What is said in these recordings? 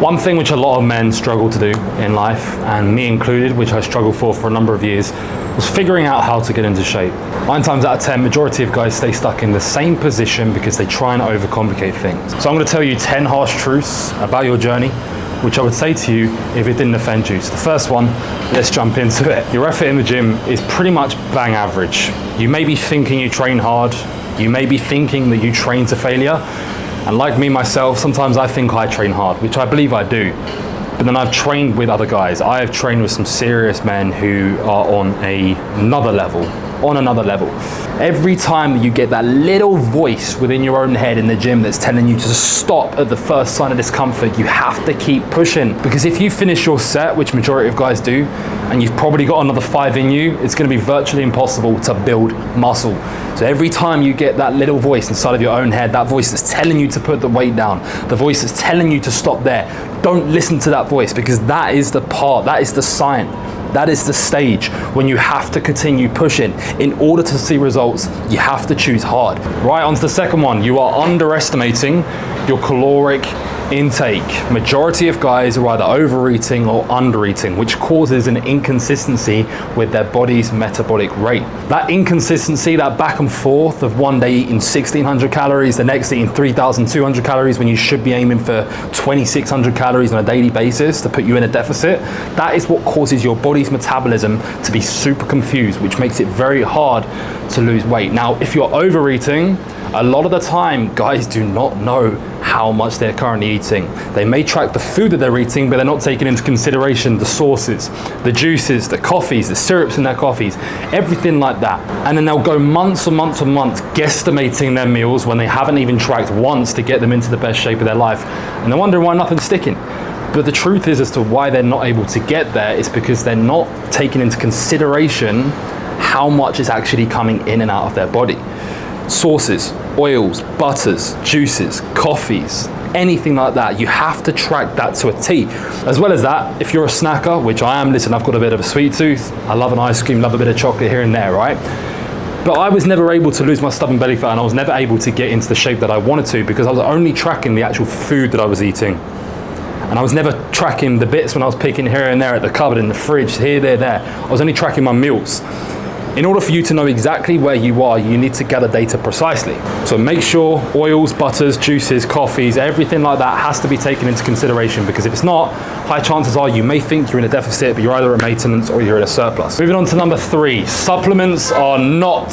One thing which a lot of men struggle to do in life, and me included, which I struggled for a number of years, was figuring out how to get into shape. 9 times out of 10, majority of guys stay stuck in the same position because they try and overcomplicate things. So I'm going to tell you 10 harsh truths about your journey, which I would say to you if it didn't offend you. So the first one, let's jump into it. Your effort in the gym is pretty much bang average. You may be thinking you train hard, you may be thinking that you train to failure, and like me myself, sometimes I think I train hard, which I believe I do. But then I've trained with other guys. I have trained with some serious men who are on another level. Every time that you get that little voice within your own head in the gym that's telling you to stop at the first sign of discomfort, you have to keep pushing. Because if you finish your set, which majority of guys do, and you've probably got another 5 in you, it's gonna be virtually impossible to build muscle. So every time you get that little voice inside of your own head, that voice that's telling you to put the weight down, the voice that's telling you to stop there, don't listen to that voice, because that is the part, that is the sign. That is the stage when you have to continue pushing. In order to see results, you have to choose hard. Right, on to the second one. You are underestimating your caloric intake. Majority of guys are either overeating or undereating, which causes an inconsistency with their body's metabolic rate. That inconsistency, that back and forth of one day eating 1,600 calories, the next eating 3,200 calories when you should be aiming for 2,600 calories on a daily basis to put you in a deficit, that is what causes your body's metabolism to be super confused, which makes it very hard to lose weight. Now, if you're overeating, a lot of the time, guys do not know how much they're currently eating. They may track the food that they're eating, but they're not taking into consideration the sauces, the juices, the coffees, the syrups in their coffees, everything like that. And then they'll go months and months and months guesstimating their meals when they haven't even tracked once to get them into the best shape of their life. And they're wondering why nothing's sticking. But the truth is, as to why they're not able to get there, is because they're not taking into consideration how much is actually coming in and out of their body. Sauces, oils, butters, juices, coffees, anything like that, you have to track that to a T. As well as that, if you're a snacker, which I am, listen, I've got a bit of a sweet tooth, I love an ice cream, love a bit of chocolate here and there, right? But I was never able to lose my stubborn belly fat, and I was never able to get into the shape that I wanted to, because I was only tracking the actual food that I was eating. And I was never tracking the bits when I was picking here and there at the cupboard, in the fridge, here, there. I was only tracking my meals. In order for you to know exactly where you are, you need to gather data precisely. So make sure oils, butters, juices, coffees, everything like that has to be taken into consideration, because if it's not, high chances are you may think you're in a deficit, but you're either at maintenance or you're at a surplus. Moving on to number 3, supplements are not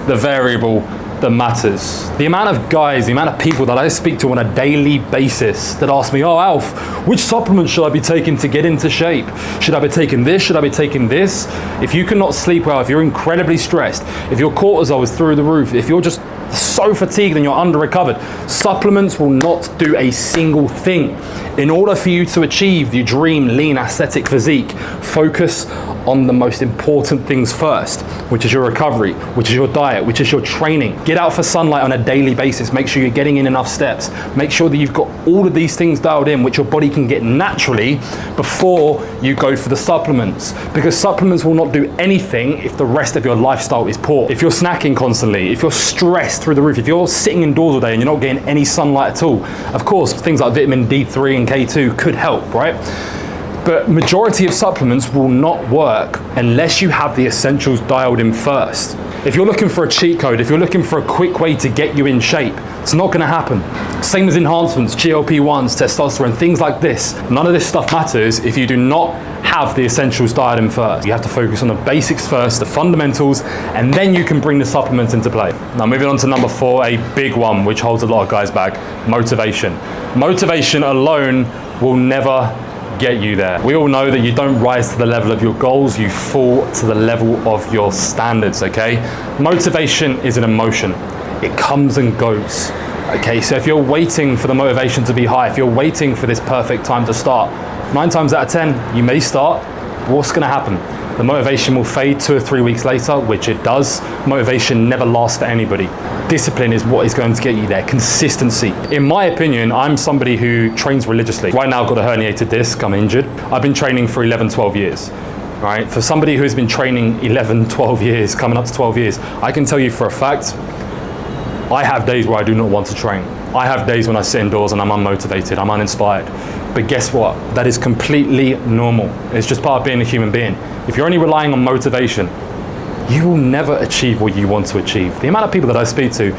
the variable that matters. The amount of guys, the amount of people that I speak to on a daily basis that ask me, oh Alf, which supplement should I be taking to get into shape? Should I be taking this? Should I be taking this? If you cannot sleep well, if you're incredibly stressed, if your cortisol is through the roof, if you're just so fatigued and you're under recovered, supplements will not do a single thing. In order for you to achieve your dream lean aesthetic physique, focus on the most important things first, which is your recovery, which is your diet, which is your training. Get out for sunlight on a daily basis. Make sure you're getting in enough steps. Make sure that you've got all of these things dialed in, which your body can get naturally before you go for the supplements. Because supplements will not do anything if the rest of your lifestyle is poor. If you're snacking constantly, if you're stressed through the roof, if you're sitting indoors all day and you're not getting any sunlight at all, of course, things like vitamin D3 and K2 could help, right? But majority of supplements will not work unless you have the essentials dialed in first. If you're looking for a cheat code, if you're looking for a quick way to get you in shape, it's not gonna happen. Same as enhancements, GLP-1s, testosterone, things like this. None of this stuff matters if you do not have the essentials dialed in first. You have to focus on the basics first, the fundamentals, and then you can bring the supplements into play. Now moving on to number 4, a big one, which holds a lot of guys back, motivation. Motivation alone will never get you there. We all know that you don't rise to the level of your goals, you fall to the level of your standards, okay? Motivation is an emotion. It comes and goes, okay? So if you're waiting for the motivation to be high, if you're waiting for this perfect time to start, 9 times out of 10, you may start, but what's gonna happen? The motivation will fade 2 or 3 weeks later, which it does. Motivation never lasts for anybody. Discipline is what is going to get you there, consistency. In my opinion, I'm somebody who trains religiously. Right now I've got a herniated disc, I'm injured. I've been training for 11, 12 years. Right? For somebody who's been training 11, 12 years, coming up to 12 years, I can tell you for a fact, I have days where I do not want to train. I have days when I sit indoors and I'm unmotivated, I'm uninspired. But guess what? That is completely normal. It's just part of being a human being. If you're only relying on motivation, you will never achieve what you want to achieve. The amount of people that I speak to,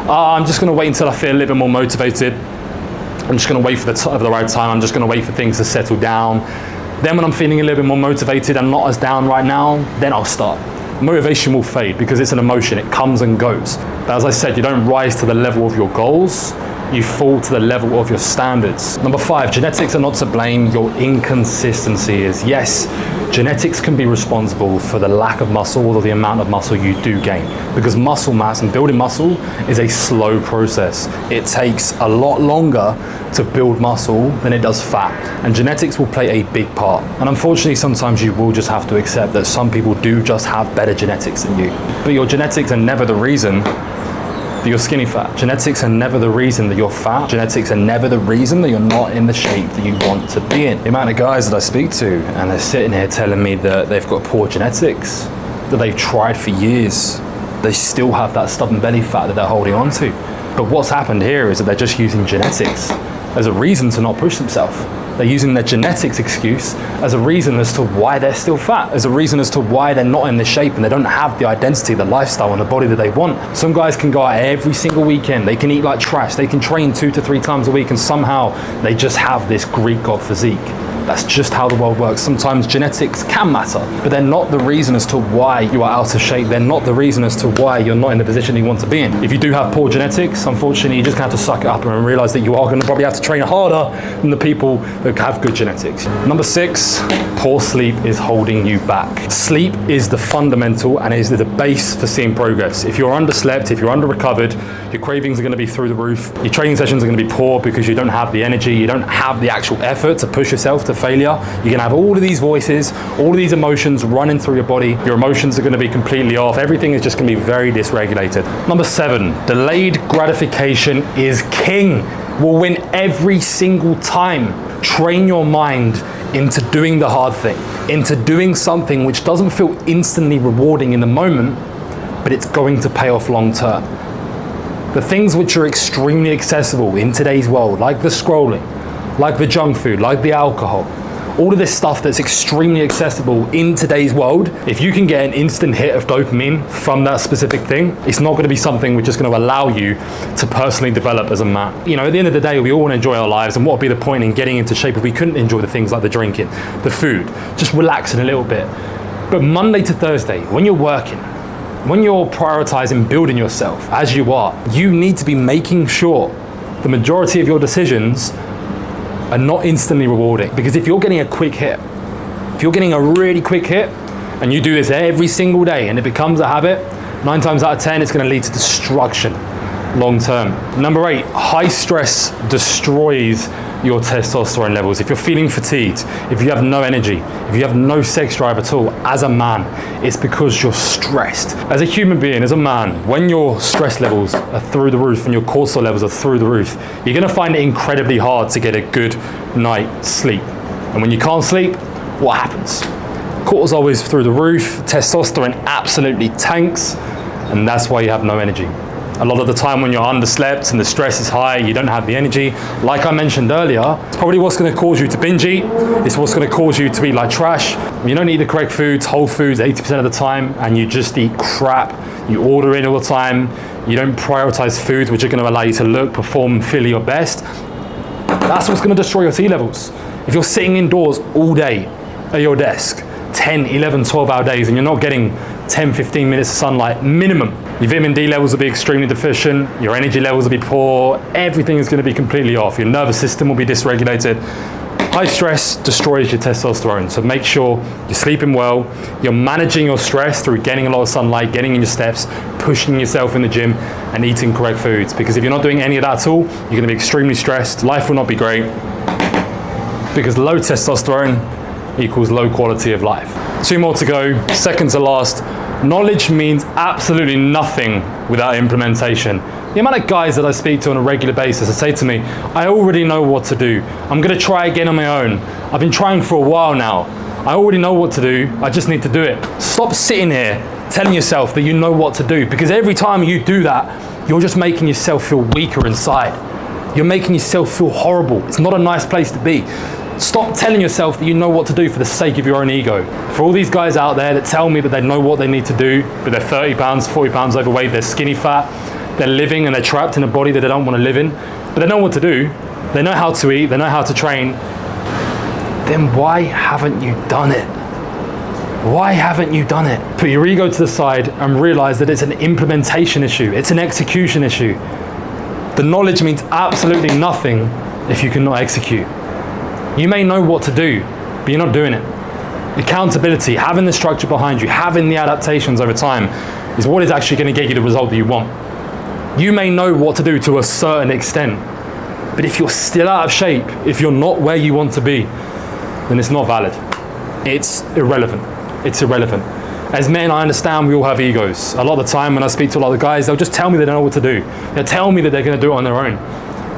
I'm just gonna wait until I feel a little bit more motivated. I'm just gonna wait for the right time. I'm just gonna wait for things to settle down. Then when I'm feeling a little bit more motivated and not as down right now, then I'll start. Motivation will fade because it's an emotion, it comes and goes. But as I said, you don't rise to the level of your goals, you fall to the level of your standards. Number 5, genetics are not to blame, your inconsistency is. Yes, genetics can be responsible for the lack of muscle or the amount of muscle you do gain, because muscle mass and building muscle is a slow process. It takes a lot longer to build muscle than it does fat, and genetics will play a big part. And unfortunately, sometimes you will just have to accept that some people do just have better genetics than you. But your genetics are never the reason that you're skinny fat. Genetics are never the reason that you're fat. Genetics are never the reason that you're not in the shape that you want to be in. The amount of guys that I speak to and they're sitting here telling me that they've got poor genetics, that they've tried for years, they still have that stubborn belly fat that they're holding on to. But what's happened here is that they're just using genetics as a reason to not push themselves. They're using their genetics excuse as a reason as to why they're still fat, as a reason as to why they're not in the shape and they don't have the identity, the lifestyle and the body that they want. Some guys can go out every single weekend, they can eat like trash, they can train 2 to 3 times a week, and somehow they just have this Greek god physique. That's just how the world works. Sometimes genetics can matter, but they're not the reason as to why you are out of shape. They're not the reason as to why you're not in the position you want to be in. If you do have poor genetics, unfortunately, you're just gonna have to suck it up and realize that you are gonna probably have to train harder than the people that have good genetics. Number 6, poor sleep is holding you back. Sleep is the fundamental and is the base for seeing progress. If you're underslept, if you're under-recovered, your cravings are gonna be through the roof. Your training sessions are gonna be poor because you don't have the energy, you don't have the actual effort to push yourself to failure. You're gonna have all of these voices, all of these emotions running through your body. Your emotions are gonna be completely off. Everything is just gonna be very dysregulated. Number 7, delayed gratification is king. Will win every single time. Train your mind into doing the hard thing, into doing something which doesn't feel instantly rewarding in the moment, but it's going to pay off long term. The things which are extremely accessible in today's world, like the scrolling, like the junk food, like the alcohol, all of this stuff that's extremely accessible in today's world, if you can get an instant hit of dopamine from that specific thing, it's not gonna be something which is gonna allow you to personally develop as a man. You know, at the end of the day, we all wanna enjoy our lives, and what would be the point in getting into shape if we couldn't enjoy the things like the drinking, the food, just relaxing a little bit. But Monday to Thursday, when you're working, when you're prioritizing building yourself as you are, you need to be making sure the majority of your decisions are not instantly rewarding. Because if you're getting a quick hit, if you're getting a really quick hit and you do this every single day and it becomes a habit, 9 times out of 10 it's going to lead to destruction long term. Number 8, high stress destroys your testosterone levels. If you're feeling fatigued, if you have no energy, if you have no sex drive at all as a man, it's because you're stressed. As a human being, as a man, when your stress levels are through the roof and your cortisol levels are through the roof, you're gonna find it incredibly hard to get a good night's sleep. And when you can't sleep, what happens? Cortisol is through the roof, testosterone absolutely tanks, and that's why you have no energy. A lot of the time when you're underslept and the stress is high, you don't have the energy. Like I mentioned earlier, it's probably what's gonna cause you to binge eat. It's what's gonna cause you to eat like trash. You don't eat the correct foods, whole foods 80% of the time, and you just eat crap. You order in all the time. You don't prioritize foods which are gonna allow you to look, perform, feel your best. That's what's gonna destroy your T levels. If you're sitting indoors all day at your desk, 10, 11, 12-hour days, and you're not getting 10, 15 minutes of sunlight minimum, your vitamin D levels will be extremely deficient, your energy levels will be poor, everything is going to be completely off, your nervous system will be dysregulated. High stress destroys your testosterone, so make sure you're sleeping well, you're managing your stress through getting a lot of sunlight, getting in your steps, pushing yourself in the gym, and eating correct foods. Because if you're not doing any of that at all, you're going to be extremely stressed, life will not be great, because low testosterone equals low quality of life. 2 more to go, second to last. Knowledge means absolutely nothing without implementation. The amount of guys that I speak to on a regular basis that say to me, I already know what to do. I'm gonna try again on my own. I've been trying for a while now. I already know what to do, I just need to do it. Stop sitting here telling yourself that you know what to do, because every time you do that, you're just making yourself feel weaker inside. You're making yourself feel horrible. It's not a nice place to be. Stop telling yourself that you know what to do for the sake of your own ego. For all these guys out there that tell me that they know what they need to do, but they're 30 pounds, 40 pounds overweight, they're skinny fat, they're living and they're trapped in a body that they don't want to live in, but they know what to do, they know how to eat, they know how to train, then why haven't you done it? Why haven't you done it? Put your ego to the side and realize that it's an implementation issue. It's an execution issue. The knowledge means absolutely nothing if you cannot execute. You may know what to do, but you're not doing it. Accountability, having the structure behind you, having the adaptations over time is what is actually going to get you the result that you want. You may know what to do to a certain extent, but if you're still out of shape, if you're not where you want to be, then it's not valid. It's irrelevant. It's irrelevant. As men, I understand we all have egos. A lot of the time when I speak to a lot of the guys, they'll just tell me they don't know what to do. They'll tell me that they're going to do it on their own.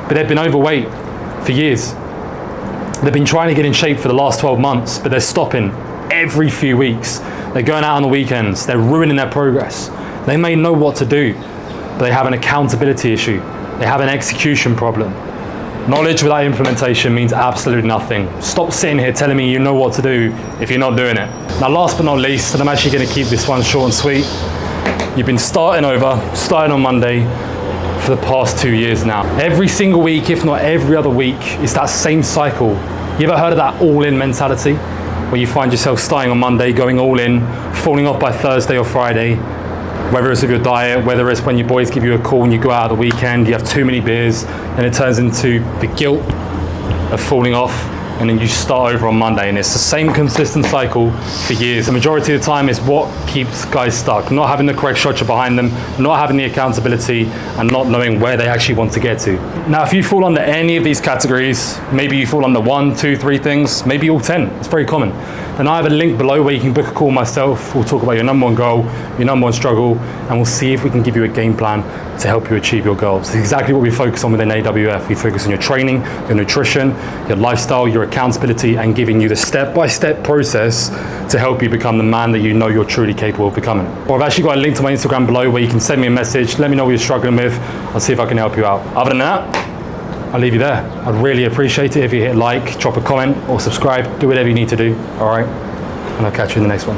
But they've been overweight for years. They've been trying to get in shape for the last 12 months, but they're stopping every few weeks. They're going out on the weekends. They're ruining their progress. They may know what to do, but they have an accountability issue. They have an execution problem. Knowledge without implementation means absolutely nothing. Stop sitting here telling me you know what to do if you're not doing it. Now, last but not least, and I'm actually going to keep this one short and sweet, you've been starting on Monday for the past 2 years now. Every single week, if not every other week, it's that same cycle. You ever heard of that all-in mentality? Where you find yourself starting on Monday, going all in, falling off by Thursday or Friday, whether it's with your diet, whether it's when your boys give you a call and you go out on the weekend, you have too many beers, and it turns into the guilt of falling off, and then you start over on Monday, and it's the same consistent cycle for years. The majority of the time is what keeps guys stuck, not having the correct structure behind them, not having the accountability, and not knowing where they actually want to get to. Now, if you fall under any of these categories, maybe you fall under 1, 2, 3 things, maybe all 10, it's very common. Then I have a link below where you can book a call myself. We'll talk about your number one goal, your number one struggle, and we'll see if we can give you a game plan to help you achieve your goals. It's exactly what we focus on within AWF. We focus on your training, your nutrition, your lifestyle, your accountability, and giving you the step-by-step process to help you become the man that you know you're truly capable of becoming. Or I've actually got a link to my Instagram below where you can send me a message, let me know what you're struggling with, I'll see if I can help you out. Other than that, I'll leave you there. I'd really appreciate it if you hit like, drop a comment, or subscribe, do whatever you need to do, all right? And I'll catch you in the next one.